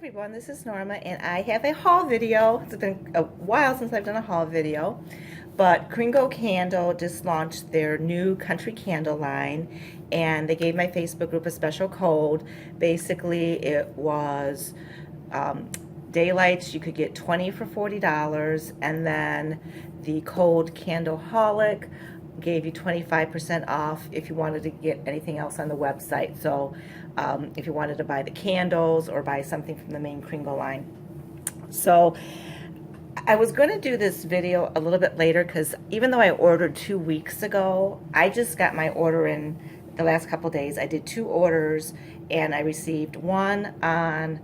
everyone, this is Norma and I have a haul video. It's been a while since I've done a haul video, but Kringle Candle just launched their new country candle line and they gave my Facebook group a special code. Basically it was daylights, you could get 20 for $40, and then the code Candleholic gave you 25% off if you wanted to get anything else on the website. So if you wanted to buy the candles or buy something from the main Kringle line. So I was going to do this video a little bit later because even though I ordered 2 weeks ago, I just got my order in the last couple days. I did 2 orders and I received one on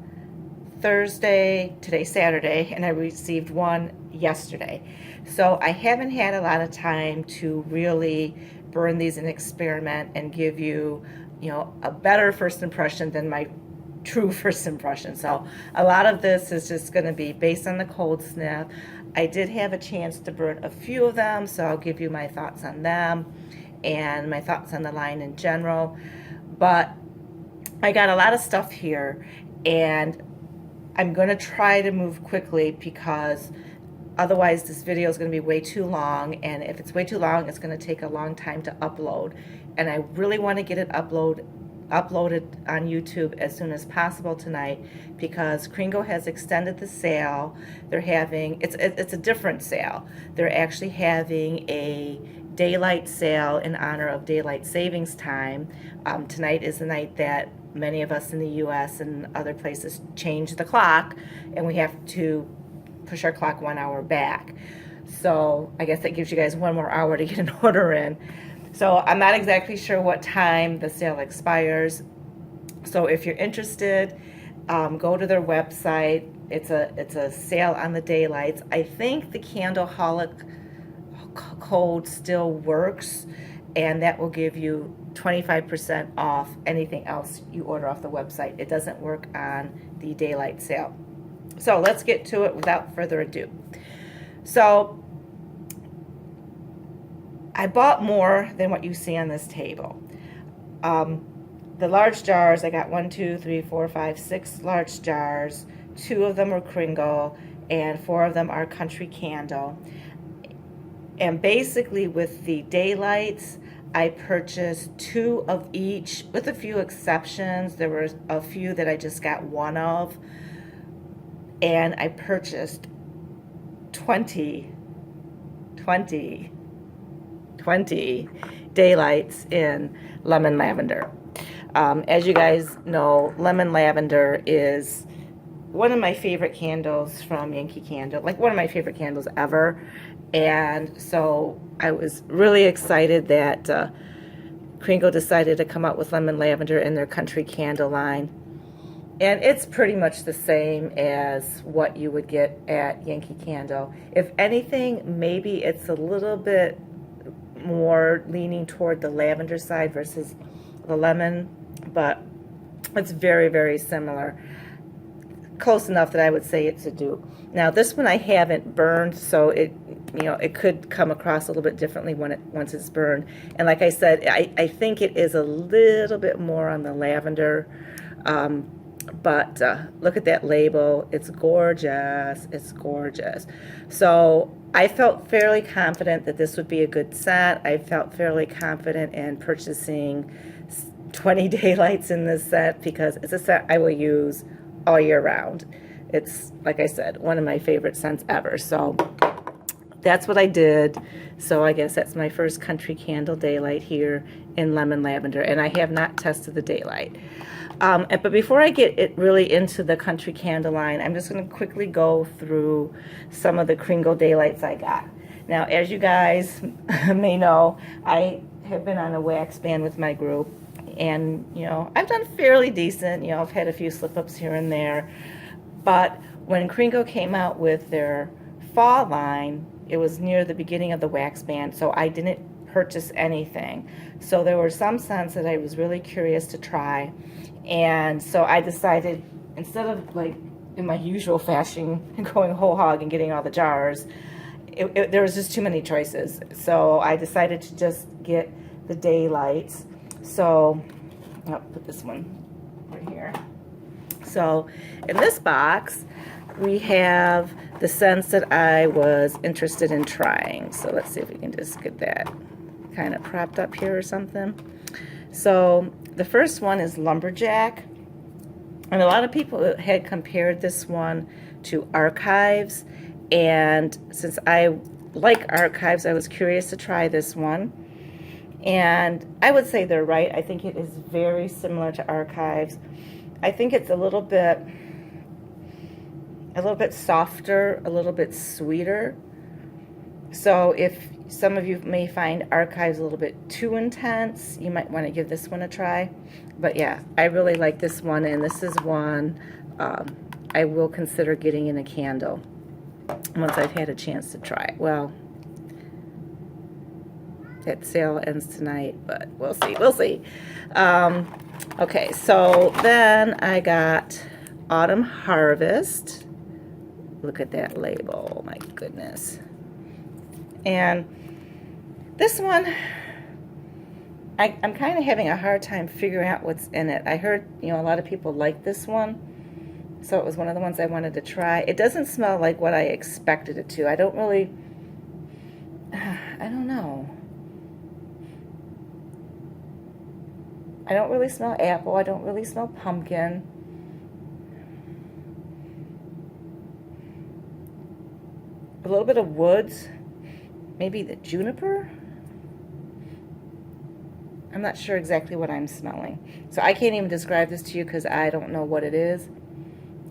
Thursday, today's Saturday, and I received one yesterday. So I haven't had a lot of time to really burn these and experiment and give you, a better first impression than my true first impression. So a lot of this is just going to be based on the cold snap. I did have a chance to burn a few of them, so I'll give you my thoughts on them and my thoughts on the line in general. But I got a lot of stuff here and I'm going to try to move quickly because otherwise this video is going to be way too long, and if it's way too long it's going to take a long time to upload, and I really want to get it uploaded on YouTube as soon as possible tonight because Kringle has extended the sale. They're having, it's a different sale. They're actually having a daylight sale in honor of daylight savings time. Tonight is the night that many of us in the US and other places change the clock, and we have to push our clock 1 hour back. So I guess that gives you guys 1 more hour to get an order in. So I'm not exactly sure what time the sale expires. So if you're interested, go to their website. It's a sale on the daylights. I think the Candleholic code still works, and that will give you 25% off anything else you order off the website. It doesn't work on the daylight sale. So let's get to it without further ado. So I bought more than what you see on this table. The large jars, I got 1, 2, 3, 4, 5, 6 large jars. 2 of them are Kringle and 4 of them are Country Candle. And basically with the daylights, I purchased 2 of each with a few exceptions. There were a few that I just got 1 of. And I purchased 20 daylights in lemon lavender. As you guys know, lemon lavender is one of my favorite candles from Yankee Candle, like one of my favorite candles ever. And so I was really excited that Kringle decided to come out with lemon lavender in their country candle line. And it's pretty much the same as what you would get at Yankee Candle. If anything, maybe it's a little bit more leaning toward the lavender side versus the lemon, but it's very, very similar. Close enough that I would say it's a dupe. Now this one I haven't burned, so it could come across a little bit differently once it's burned. And like I said, I think it is a little bit more on the lavender. But look at that label. It's gorgeous. It's gorgeous. So I felt fairly confident that this would be a good set. I felt fairly confident in purchasing 20 daylights in this set because it's a set I will use all year round. It's, like I said, one of my favorite scents ever. So that's what I did. So I guess that's my first country candle daylight here in lemon lavender, and I have not tested the daylight. But before I get it really into the country candle line, I'm just going to quickly go through some of the Kringle daylights I got. Now, as you guys may know, I have been on a wax band with my group, and I've done fairly decent. I've had a few slip-ups here and there, but when Kringle came out with their fall line, it was near the beginning of the wax band, so I didn't purchase anything. So there were some scents that I was really curious to try, and so I decided, instead of like in my usual fashion going whole hog and getting all the jars, there was just too many choices. So I decided to just get the daylights. So I'll put this one right here. So in this box, we have the scents that I was interested in trying. So let's see if we can just get that kind of propped up here or something. So the first one is Lumberjack. And a lot of people had compared this one to Archives. And since I like Archives, I was curious to try this one. And I would say they're right. I think it is very similar to Archives. I think it's a little bit softer, a little bit sweeter. So if some of you may find Archives a little bit too intense, you might want to give this one a try. But yeah, I really like this one, and this is one I will consider getting in a candle once I've had a chance to try it. Well, that sale ends tonight, but we'll see. We'll see. Okay, so then I got Autumn Harvest. Look at that label, my goodness. And this one, I'm kind of having a hard time figuring out what's in it. I heard, a lot of people like this one, so it was one of the ones I wanted to try. It doesn't smell like what I expected it to. I don't know. I don't really smell apple. I don't really smell pumpkin. A little bit of woods. Maybe the juniper? I'm not sure exactly what I'm smelling. So I can't even describe this to you because I don't know what it is.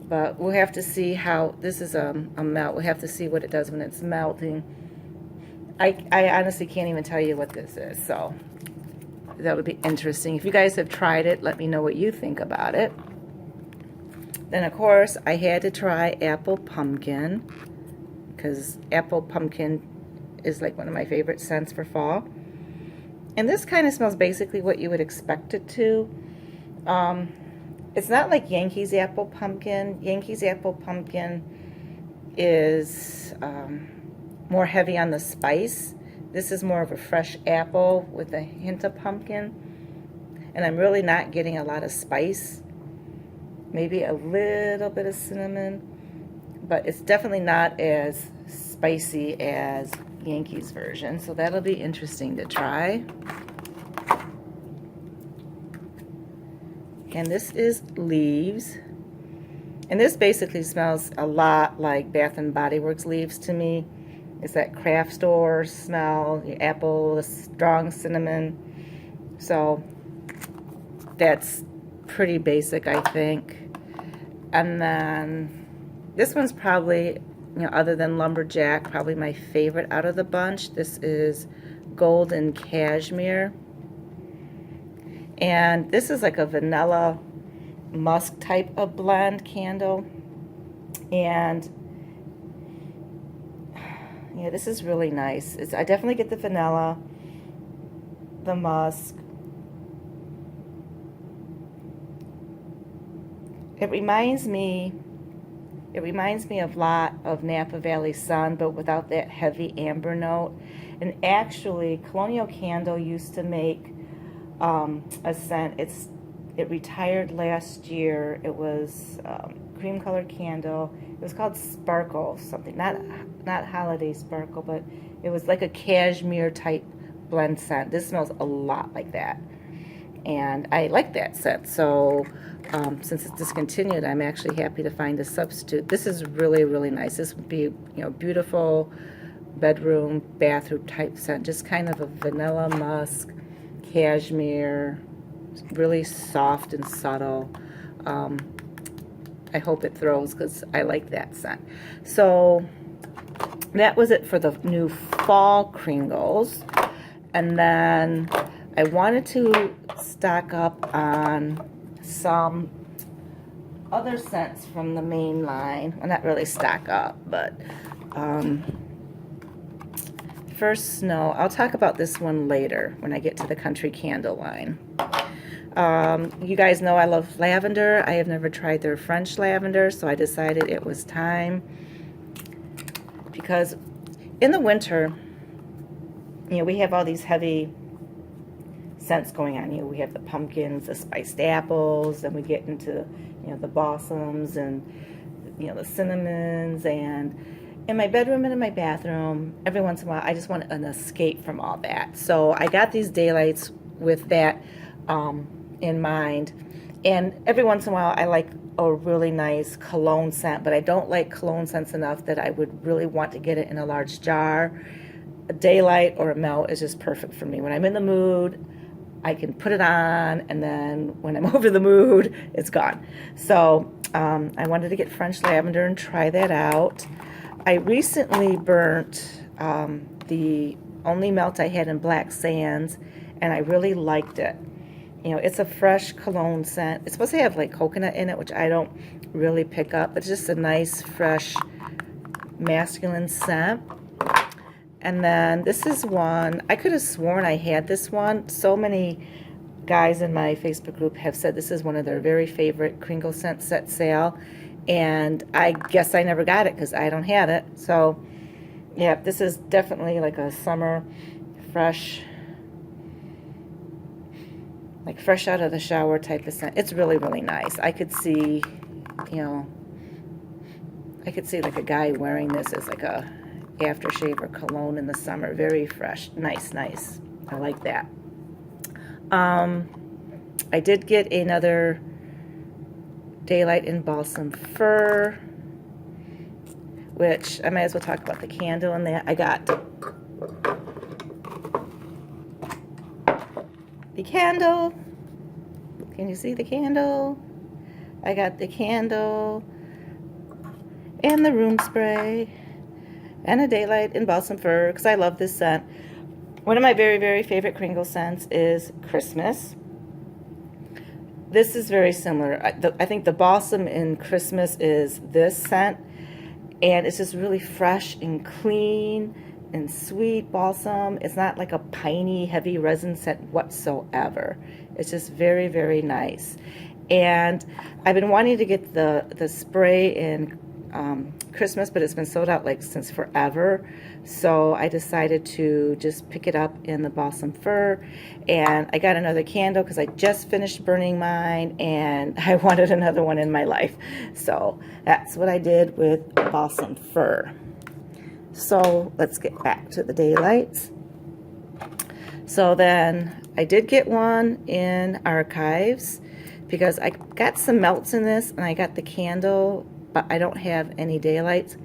But we'll have to see how, this is a melt. We'll have to see what it does when it's melting. I honestly can't even tell you what this is. So that would be interesting. If you guys have tried it, let me know what you think about it. Then, of course, I had to try apple pumpkin because apple pumpkin is like one of my favorite scents for fall. And this kind of smells basically what you would expect it to. It's not like Yankees apple pumpkin. Yankees apple pumpkin is more heavy on the spice. This is more of a fresh apple with a hint of pumpkin. And I'm really not getting a lot of spice. Maybe a little bit of cinnamon. But it's definitely not as spicy as Yankees version. So that'll be interesting to try. And this is Leaves. And this basically smells a lot like Bath and Body Works Leaves to me. It's that craft store smell, the apple, the strong cinnamon. So that's pretty basic, I think. And then this one's probably, other than Lumberjack, probably my favorite out of the bunch. This is Golden Cashmere. And this is like a vanilla musk type of blend candle. And yeah, this is really nice. I definitely get the vanilla, the musk. It reminds me of a lot of Napa Valley Sun, but without that heavy amber note. And actually, Colonial Candle used to make a scent. It retired last year. It was cream colored candle. It was called Sparkle something, not Holiday Sparkle, but it was like a cashmere type blend scent. This smells a lot like that, and I like that scent. So since it's discontinued, I'm actually happy to find a substitute. This is really, really nice. This would be, beautiful bedroom, bathroom type scent. Just kind of a vanilla musk, cashmere, really soft and subtle. I hope it throws because I like that scent. So that was it for the new fall Kringles. And then I wanted to stock up on some other scents from the main line. Well, not really stock up, but first Snow. I'll talk about this one later when I get to the Country Candle line. You guys know I love lavender. I have never tried their French lavender, so I decided it was time. Because in the winter, we have all these heavy scents going on. You know, we have the pumpkins, the spiced apples, and we get into, you know, the balsams and, you know, the cinnamons. And in my bedroom and in my bathroom, every once in a while, I just want an escape from all that. So I got these daylights with that in mind. And every once in a while, I like a really nice cologne scent, but I don't like cologne scents enough that I would really want to get it in a large jar. A daylight or a melt is just perfect for me. When I'm in the mood, I can put it on, and then when I'm over the mood, it's gone. So I wanted to get French lavender and try that out. I recently burnt the only melt I had in black sands, and I really liked it. You know, it's a fresh cologne scent. It's supposed to have like coconut in it, which I don't really pick up, but it's just a nice, fresh, masculine scent. And then this is one, I could have sworn I had this one. So many guys in my Facebook group have said this is one of their very favorite Kringle scent set sale. And I guess I never got it because I don't have it. So, yeah, this is definitely like a summer, fresh, like fresh out of the shower type of scent. It's really, really nice. I could see, you know, I could see like a guy wearing this as like a aftershave or cologne in the summer. Very fresh. Nice, nice. I like that. I did get another daylight in Balsam Fir, which I might as well talk about the candle in that. I got the candle. Can you see the candle? I got the candle and the room spray and a daylight in Balsam Fir because I love this scent. One of my very, very favorite Kringle scents is Christmas. This is very similar. I think the Balsam in Christmas is this scent, and it's just really fresh and clean and sweet balsam. It's not like a piney, heavy resin scent whatsoever. It's just very, very nice. And I've been wanting to get the spray in Christmas, but it's been sold out like since forever. So I decided to just pick it up in the Balsam Fir, and I got another candle because I just finished burning mine and I wanted another one in my life. So that's what I did with Balsam Fir. So let's get back to the daylights. So then I did get one in Archives because I got some melts in this and I got the candle, but I don't have any daylights.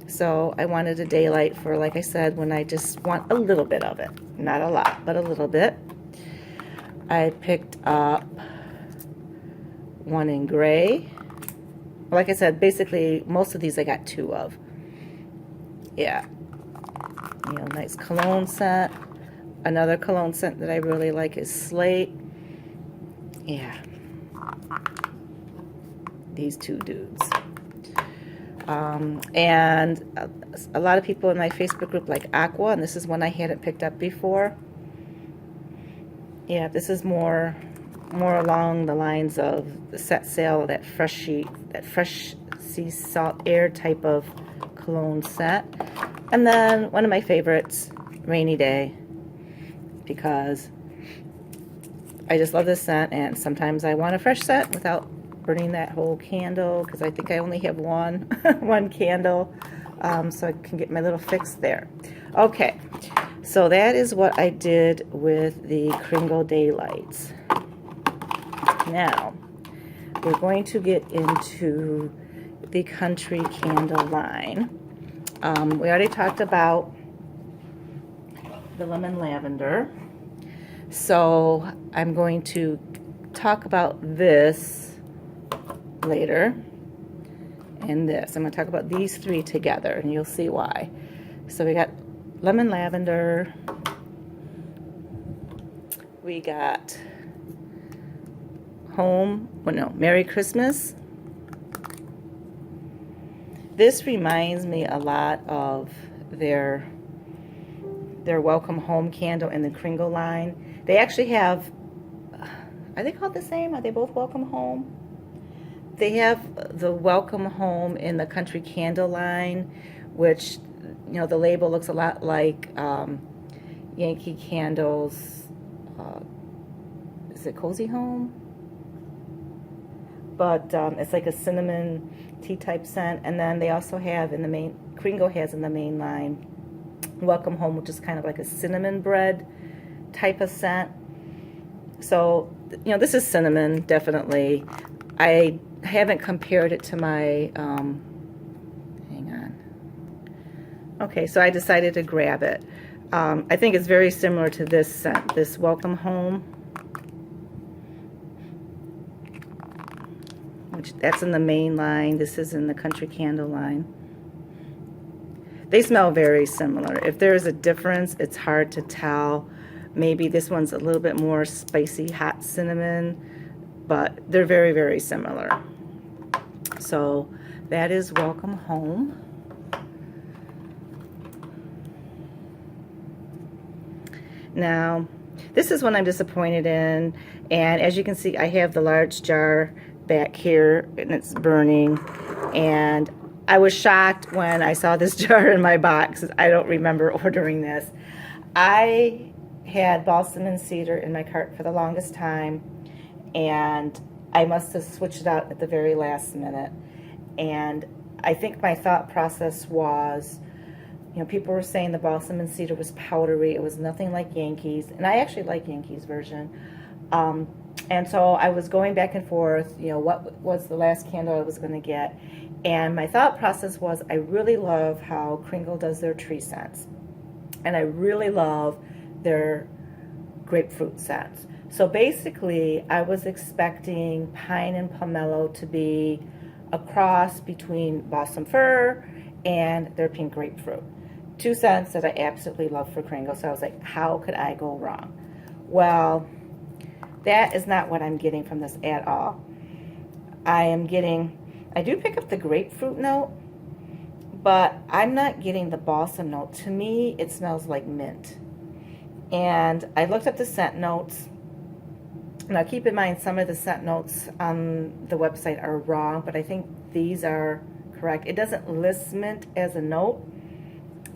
So I wanted a daylight for, like I said, when I just want a little bit of it. Not a lot, but a little bit. I picked up one in gray. Like I said, basically most of these I got two of. Yeah. You know, nice cologne scent. Another cologne scent that I really like is Slate. Yeah. These two dudes. And a lot of people in my Facebook group like Aqua, and this is one I hadn't picked up before. Yeah, this is more along the lines of the set sale, that fresh sea salt air type of cologne set. And then one of my favorites, Rainy Day, because I just love this scent, and sometimes I want a fresh scent without burning that whole candle, because I think I only have one candle, so I can get my little fix there. Okay, so that is what I did with the Kringle daylights. Now we're going to get into the country candle line. We already talked about the lemon lavender, so I'm going to talk about this later, and this. I'm going to talk about these three together, and you'll see why. So we got lemon lavender, we got Merry Christmas. This reminds me a lot of their Welcome Home candle in the Kringle line. They actually have, are they called the same? Are they both Welcome Home? They have the Welcome Home in the Country Candle line, which, you know, the label looks a lot like Yankee Candle's is it Cozy Home? But it's like a cinnamon tea type scent. And then they also have in the main, Kringle has in the main line, Welcome Home, which is kind of like a cinnamon bread type of scent. So, you know, this is cinnamon, definitely. I haven't compared it to my, hang on. Okay, so I decided to grab it. I think it's very similar to this scent, this Welcome Home, which that's in the main line. This is in the Country Candle line. They smell very similar. If there's a difference, it's hard to tell. Maybe this one's a little bit more spicy, hot cinnamon, but they're very, very similar. So that is Welcome Home. Now, this is one I'm disappointed in, and as you can see, I have the large jar back here, and it's burning, and I was shocked when I saw this jar in my box. I don't remember ordering this. I had Balsam and Cedar in my cart for the longest time, and I must have switched it out at the very last minute. And I think my thought process was, you know, people were saying the Balsam and Cedar was powdery. It was nothing like Yankees, and I actually like Yankees version. And so I was going back and forth, you know, what was the last candle I was going to get. And my thought process was, I really love how Kringle does their tree scents. And I really love their grapefruit scents. So basically, I was expecting pine and pomelo to be a cross between Balsam Fir and their pink grapefruit. Two scents that I absolutely love for Kringle. So I was like, how could I go wrong? Well, that is not what I'm getting from this at all. I do pick up the grapefruit note, but I'm not getting the balsam note. To me, it smells like mint. And I looked up the scent notes. Now keep in mind, some of the scent notes on the website are wrong, but I think these are correct. It doesn't list mint as a note,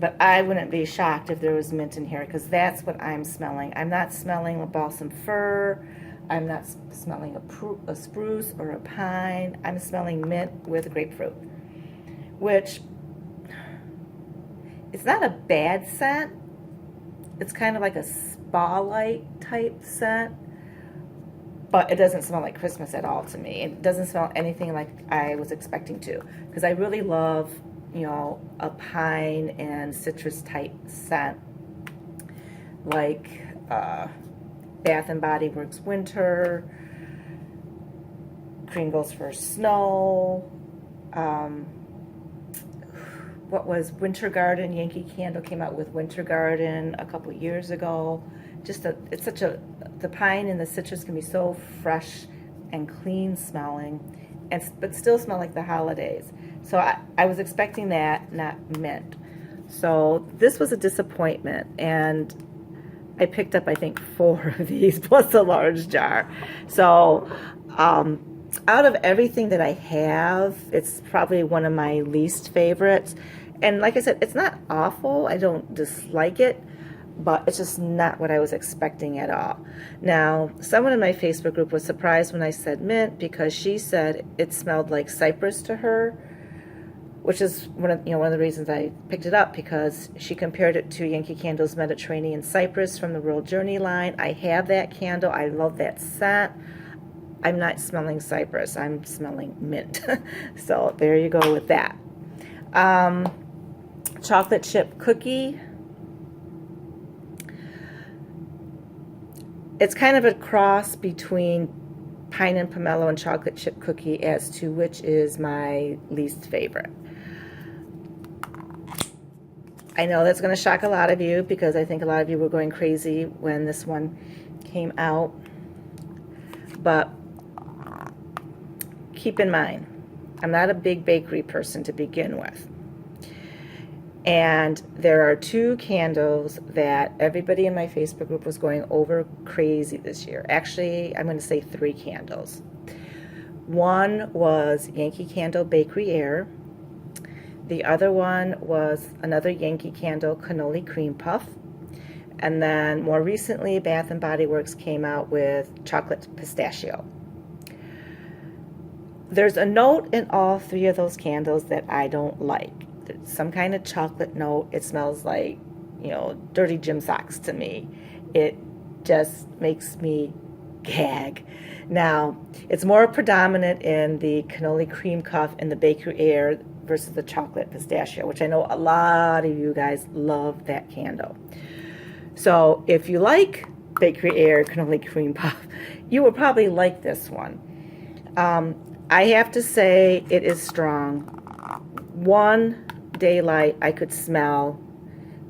but I wouldn't be shocked if there was mint in here, because that's what I'm smelling. I'm not smelling a balsam fir. I'm not smelling a spruce or a pine. I'm smelling mint with grapefruit, which it's not a bad scent. It's kind of like a spa-like type scent, but it doesn't smell like Christmas at all to me. It doesn't smell anything like I was expecting to, because I really love, you know, a pine and citrus type scent, like Bath and Body Works Winter, Kringle's for Snow, what was Winter Garden? Yankee Candle came out with Winter Garden a couple years ago. The pine and the citrus can be so fresh and clean smelling, but still smell like the holidays. So I was expecting that, not mint. So this was a disappointment, and I picked up, I think, 4 of these plus a large jar. So out of everything that I have, it's probably one of my least favorites. And like I said, it's not awful. I don't dislike it, but it's just not what I was expecting at all. Now, someone in my Facebook group was surprised when I said mint, because she said it smelled like cypress to her, which is one of the reasons I picked it up, because she compared it to Yankee Candle's Mediterranean Cypress from the World Journey line. I have that candle. I love that scent. I'm not smelling cypress. I'm smelling mint. So there you go with that. Chocolate chip cookie. It's kind of a cross between pine and pomelo and chocolate chip cookie as to which is my least favorite. I know that's going to shock a lot of you, because I think a lot of you were going crazy when this one came out. But keep in mind, I'm not a big bakery person to begin with. And there are 2 candles that everybody in my Facebook group was going over crazy this year. Actually, I'm going to say 3 candles. One was Yankee Candle Bakery Air. The other one was another Yankee Candle Cannoli Cream Puff. And then more recently, Bath and Body Works came out with chocolate pistachio. There's a note in all three of those candles that I don't like. There's some kind of chocolate note. It smells like, dirty gym socks to me. It just makes me gag. Now, it's more predominant in the cannoli cream cuff and the bakery air versus the chocolate pistachio, which I know a lot of you guys love that candle. So if you like bakery air cannoli cream puff, you will probably like this one. I have to say it is strong. One daylight I could smell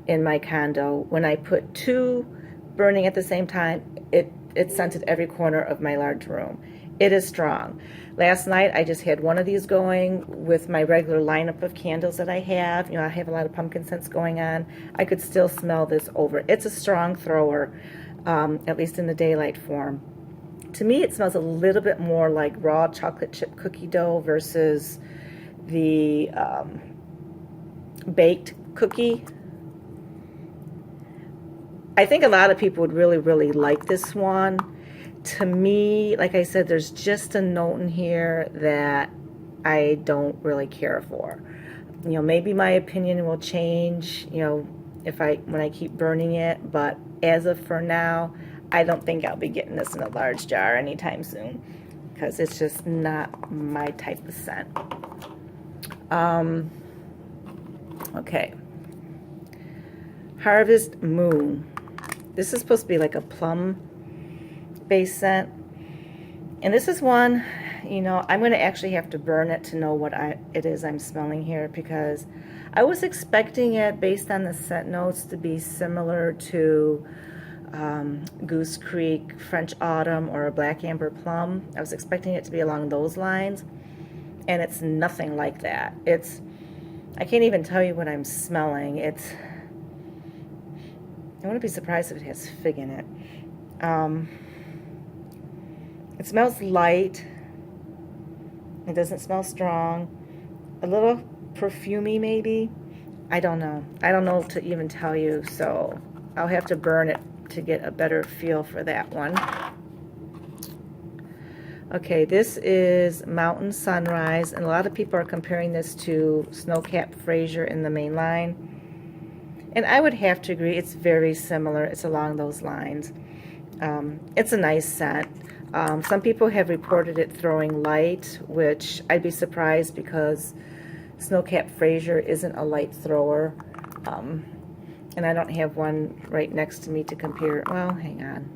in my condo. When I put two burning at the same time, it scented every corner of my large room. It is strong. Last night I just had one of these going with my regular lineup of candles that I have. I have a lot of pumpkin scents going on. I could still smell this over. It's a strong thrower, at least in the daylight form. To me, it smells a little bit more like raw chocolate chip cookie dough versus the baked cookie. I think a lot of people would really, really like this one. To me, like I said, there's just a note in here that I don't really care for. Maybe my opinion will change, when I keep burning it, but as of for now, I don't think I'll be getting this in a large jar anytime soon because it's just not my type of scent. Okay. Harvest Moon. This is supposed to be like a plum-based scent. And this is one, I'm going to actually have to burn it to know what it is I'm smelling here because I was expecting it, based on the scent notes, to be similar to Goose Creek, French Autumn, or a Black Amber Plum. I was expecting it to be along those lines, and it's nothing like that. I can't even tell you what I'm smelling. I wouldn't be surprised if it has fig in it. It smells light. It doesn't smell strong. A little perfumey maybe. I don't know. I don't know to even tell you, so I'll have to burn it to get a better feel for that one. Okay, this is Mountain Sunrise, and a lot of people are comparing this to Snowcat Fraser in the main line. And I would have to agree, it's very similar. It's along those lines. It's a nice scent. Some people have reported it throwing light, which I'd be surprised because Snowcat Fraser isn't a light thrower. And I don't have one right next to me to compare. Well, hang on.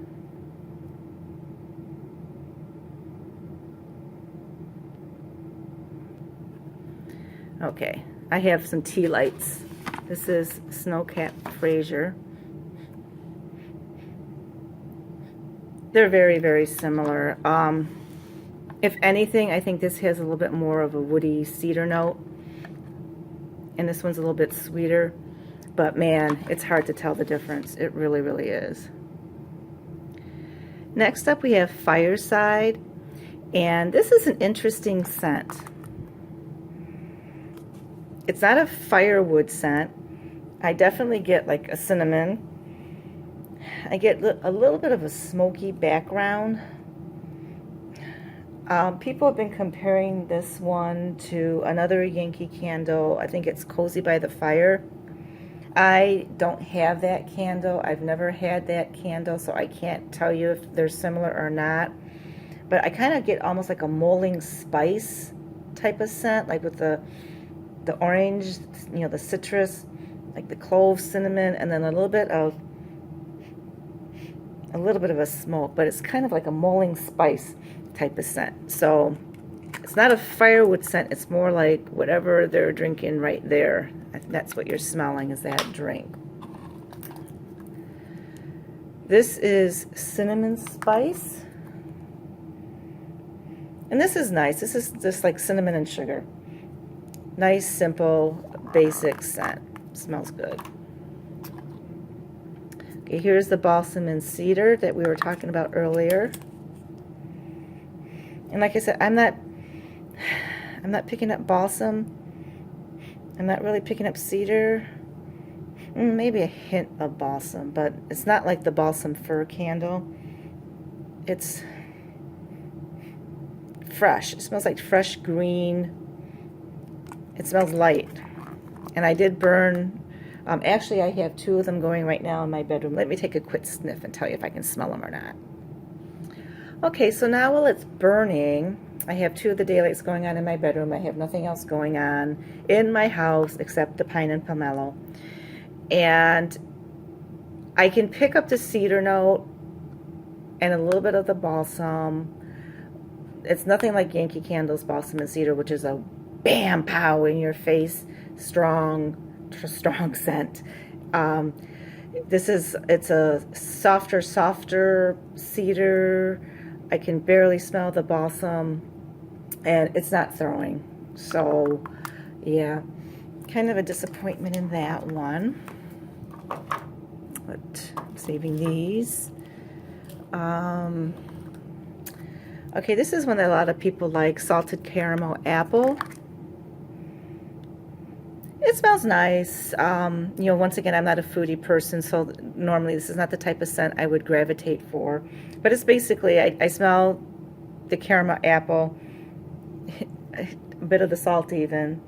Okay, I have some tea lights. This is Snowcat Fraser. They're very, very similar. If anything, I think this has a little bit more of a woody cedar note. And this one's a little bit sweeter. But man, it's hard to tell the difference. It really, really is. Next up we have Fireside. And this is an interesting scent. It's not a firewood scent. I definitely get like a cinnamon. I get a little bit of a smoky background. People have been comparing this one to another Yankee candle. I think it's Cozy by the Fire. I don't have that candle. I've never had that candle, so I can't tell you if they're similar or not. But I kind of get almost like a mulling spice type of scent, like with the orange, the citrus, like the clove, cinnamon, and then a little bit of a smoke, but it's kind of like a mulling spice type of scent. So it's not a firewood scent. It's more like whatever they're drinking right there. That's what you're smelling, is that drink. This is cinnamon spice. And this is nice. This is just like cinnamon and sugar. Nice, simple, basic scent. Smells good. Okay, here's the Balsam and Cedar that we were talking about earlier. And like I said, I'm not picking up balsam. I'm not really picking up cedar. maybe a hint of balsam, but it's not like the Balsam Fir candle. It's fresh. It smells like fresh green. It smells light. And I did burn, actually I have 2 of them going right now in my bedroom. Let me take a quick sniff and tell you if I can smell them or not. Okay, so now while it's burning, I have 2 of the daylights going on in my bedroom. I have nothing else going on in my house except the pine and pomelo. And I can pick up the cedar note and a little bit of the balsam. It's nothing like Yankee Candle's Balsam and Cedar, which is a bam, pow, in your face, strong scent. It's a softer cedar. I can barely smell the balsam, and it's not throwing. So, yeah, kind of a disappointment in that one. But I'm saving these. Okay, this is one that a lot of people like, salted caramel apple. It smells nice. You know, once again, I'm not a foodie person, so normally this is not the type of scent I would gravitate for. But it's basically, I smell the caramel apple, a bit of the salt even.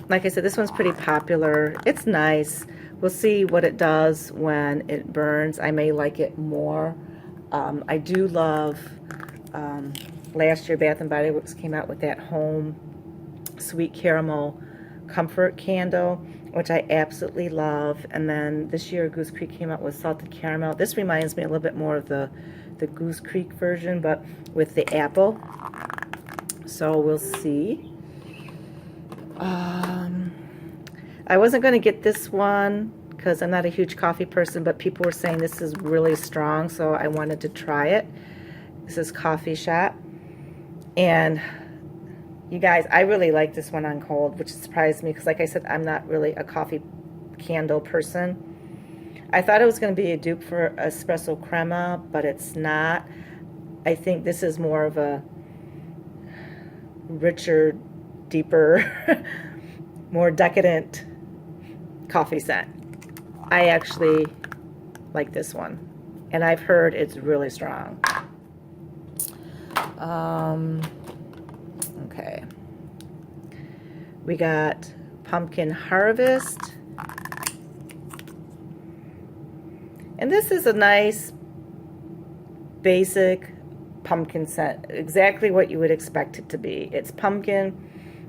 Like I said, this one's pretty popular. It's nice. We'll see what it does when it burns. I may like it more. I do love, last year Bath & Body Works came out with that home sweet caramel comfort candle, which I absolutely love. And then this year Goose Creek came out with salted caramel. This reminds me a little bit more of the Goose Creek version, but with the apple. So we'll see. I wasn't going to get this one because I'm not a huge coffee person, but people were saying this is really strong, so I wanted to try it. This is Coffee Shop. And you guys, I really like this one on cold, which surprised me because, like I said, I'm not really a coffee candle person. I thought it was going to be a dupe for espresso crema, but it's not. I think this is more of a richer, deeper, more decadent coffee scent. I actually like this one, and I've heard it's really strong. Okay, we got Pumpkin Harvest, and this is a nice basic pumpkin scent, exactly what you would expect it to be. It's pumpkin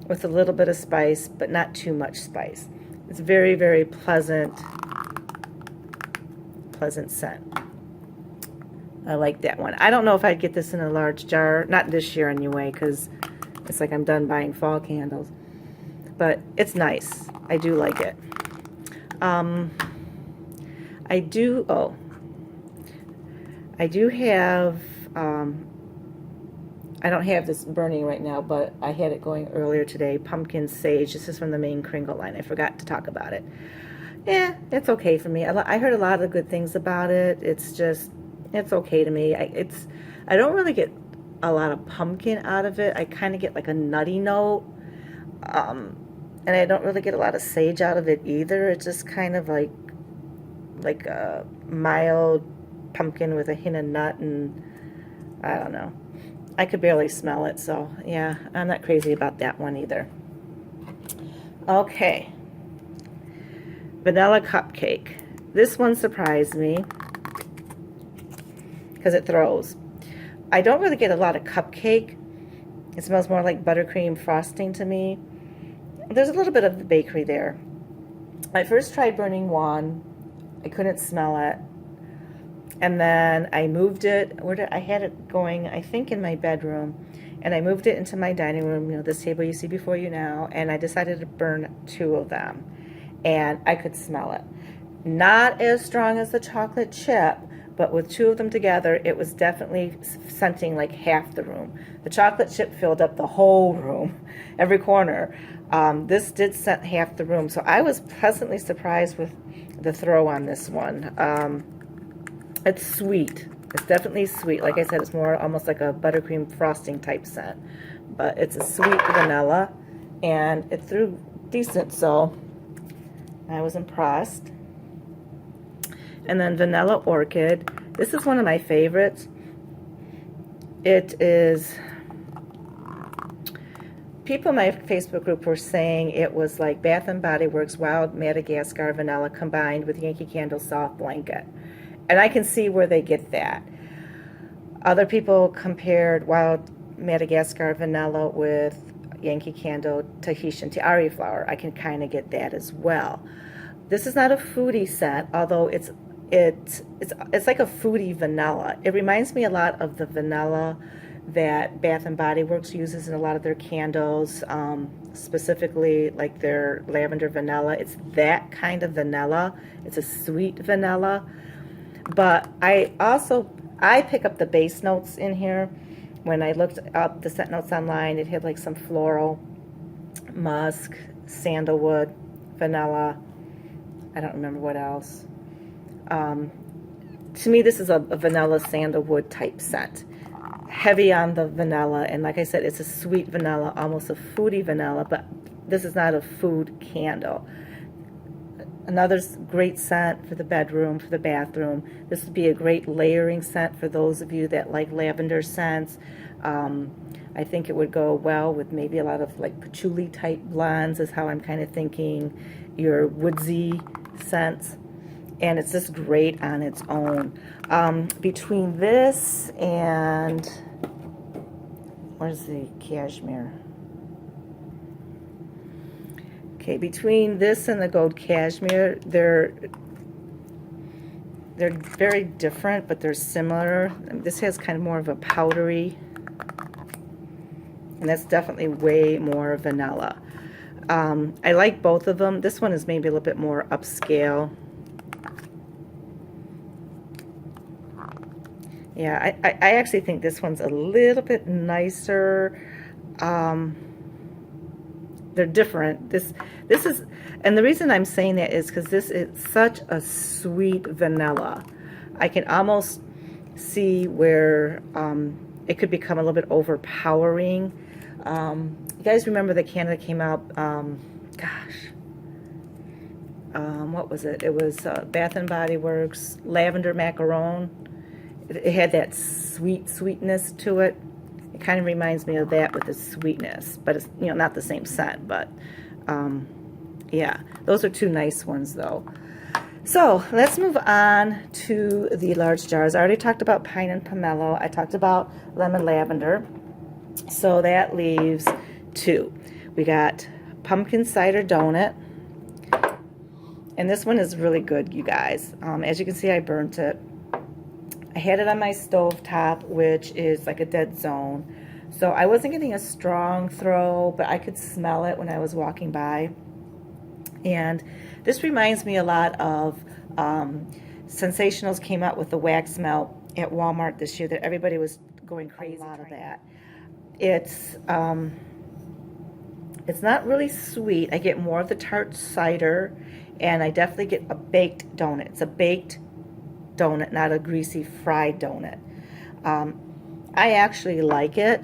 with a little bit of spice, but not too much spice. It's very, very pleasant scent. I like that one. I don't know if I'd get this in a large jar, not this year anyway, because it's like I'm done buying fall candles. But it's nice. I do like it. I do have, I don't have this burning right now, but I had it going earlier today, Pumpkin Sage. This is from the main Kringle line. I forgot to talk about it. Yeah, it's okay for me. I heard a lot of good things about it. It's just, it's okay to me. I don't really get a lot of pumpkin out of it. I kind of get like a nutty note. And I don't really get a lot of sage out of it either. It's just kind of like a mild pumpkin with a hint of nut, and I don't know. I could barely smell it, so yeah, I'm not crazy about that one either. Okay. Vennela Cupcake. This one surprised me because it throws. I don't really get a lot of cupcake. It smells more like buttercream frosting to me. There's a little bit of the bakery there. I first tried burning one. I couldn't smell it. And then I moved it, I had it going, I think, in my bedroom. And I moved it into my dining room, you know, this table you see before you now. And I decided to burn 2 of them. And I could smell it. Not as strong as the chocolate chip, but with 2 of them together, it was definitely scenting like half the room. The chocolate chip filled up the whole room, every corner. This did scent half the room, so I was pleasantly surprised with the throw on this one. It's sweet. It's definitely sweet. Like I said, it's more almost like a buttercream frosting type scent, but it's a sweet vanilla, and it threw decent, so I was impressed. And then Vanilla Orchid. This is one of my favorites. It is, people in my Facebook group were saying it was like Bath and Body Works Wild Madagascar Vanilla combined with Yankee Candle Soft Blanket. And I can see where they get that. Other people compared Wild Madagascar Vanilla with Yankee Candle Tahitian Tiare Flower. I can kind of get that as well. This is not a foodie scent, although it's like a foodie vanilla. It reminds me a lot of the vanilla that Bath and Body Works uses in a lot of their candles, specifically like their lavender vanilla. It's that kind of vanilla. It's a sweet vanilla. But I pick up the base notes in here. When I looked up the scent notes online, it had like some floral, musk, sandalwood, vanilla. I don't remember what else. To me, this is a vanilla sandalwood type scent. Heavy on the vanilla, and like I said, it's a sweet vanilla, almost a foodie vanilla, but this is not a food candle. Another great scent for the bedroom, for the bathroom. This would be a great layering scent for those of you that like lavender scents. I think it would go well with maybe a lot of like patchouli type blends is how I'm kind of thinking, your woodsy scents. And it's just great on its own. Between this and, where's the cashmere? Okay, between this and the gold cashmere, they're very different, but they're similar. This has kind of more of a powdery, and that's definitely way more vanilla. I like both of them. This one is maybe a little bit more upscale. Yeah, I actually think this one's a little bit nicer. They're different. This is, and the reason I'm saying that is because this is such a sweet vanilla. I can almost see where it could become a little bit overpowering. You guys remember the can that came out, what was it? It was Bath and Body Works Lavender Macaron. It had that sweetness to it. It kind of reminds me of that with the sweetness, but it's, you know, not the same scent, but yeah, those are two nice ones though. So let's move on to the large jars. I already talked about pine and pomelo. I talked about lemon lavender. So that leaves two. We got pumpkin cider donut. And this one is really good, you guys. As you can see, I burnt it. I had it on my stove top, which is like a dead zone. So I wasn't getting a strong throw, but I could smell it when I was walking by. And this reminds me a lot of Sensationals came out with the wax melt at Walmart this year that everybody was going crazy. A lot of that. It's not really sweet. I get more of the tart cider, and I definitely get a baked donut. It's a baked donut, not a greasy fried donut. I actually like it.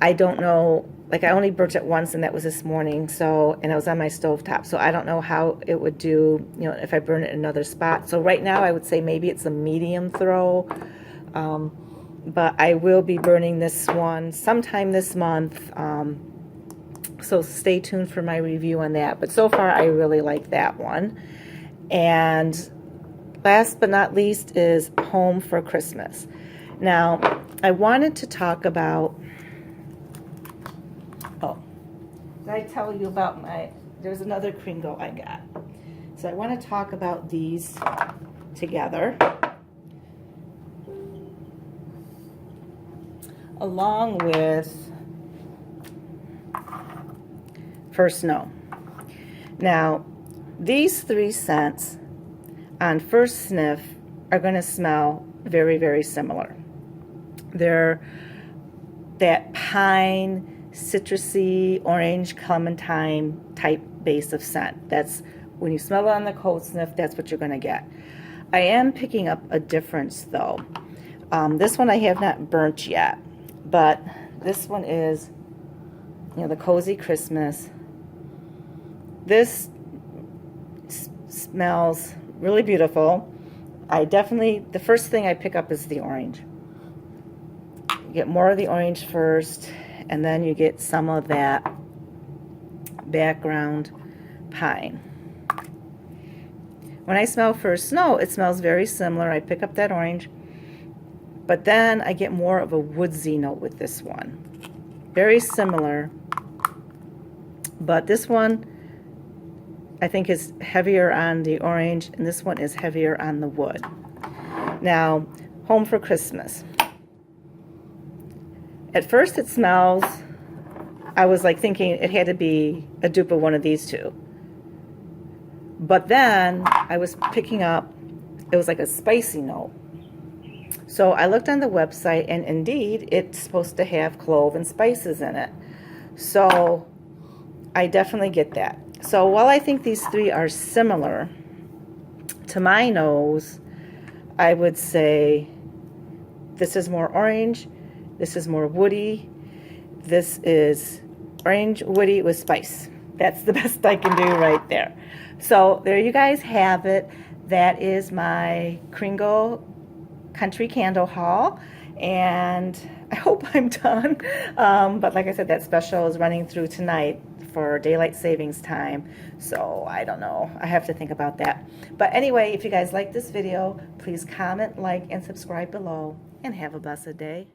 I don't know, like I only burnt it once, and that was this morning, so, and I was on my stovetop, so I don't know how it would do, you know, if I burn it in another spot. So right now I would say maybe it's a medium throw, but I will be burning this one sometime this month, so stay tuned for my review on that. But so far I really like that one. And last but not least is Home for Christmas. Now, I wanted to talk about, did I tell you about there's another Kringle I got. So I want to talk about these together, along with First Snow. Now, these three scents on first sniff are going to smell very, very similar. They're that pine, citrusy, orange, clementine type base of scent. That's when you smell it on the cold sniff, that's what you're going to get. I am picking up a difference though. This one I have not burnt yet, but this one is, you know, the Cozy Christmas. This Smells really beautiful. The first thing I pick up is the orange. You get more of the orange first, and then you get some of that background pine. When I smell First Snow, it smells very similar. I pick up that orange, but then I get more of a woodsy note with this one. Very similar, but this one I think is heavier on the orange, and this one is heavier on the wood. Now, Home for Christmas. At first it smells, I was like thinking it had to be a dupe of one of these two. But then I was picking up, it was like a spicy note. So I looked on the website, and indeed it's supposed to have clove and spices in it. So I definitely get that. So while I think these three are similar, to my nose, I would say this is more orange, this is more woody, this is orange woody with spice. That's the best I can do right there. So there you guys have it. That is my Kringle country candle haul, and I hope I'm done. But like I said, that special is running through tonight for daylight savings time, so I don't know. I have to think about that. But anyway, if you guys like this video, please comment, like, and subscribe below, and have a blessed day.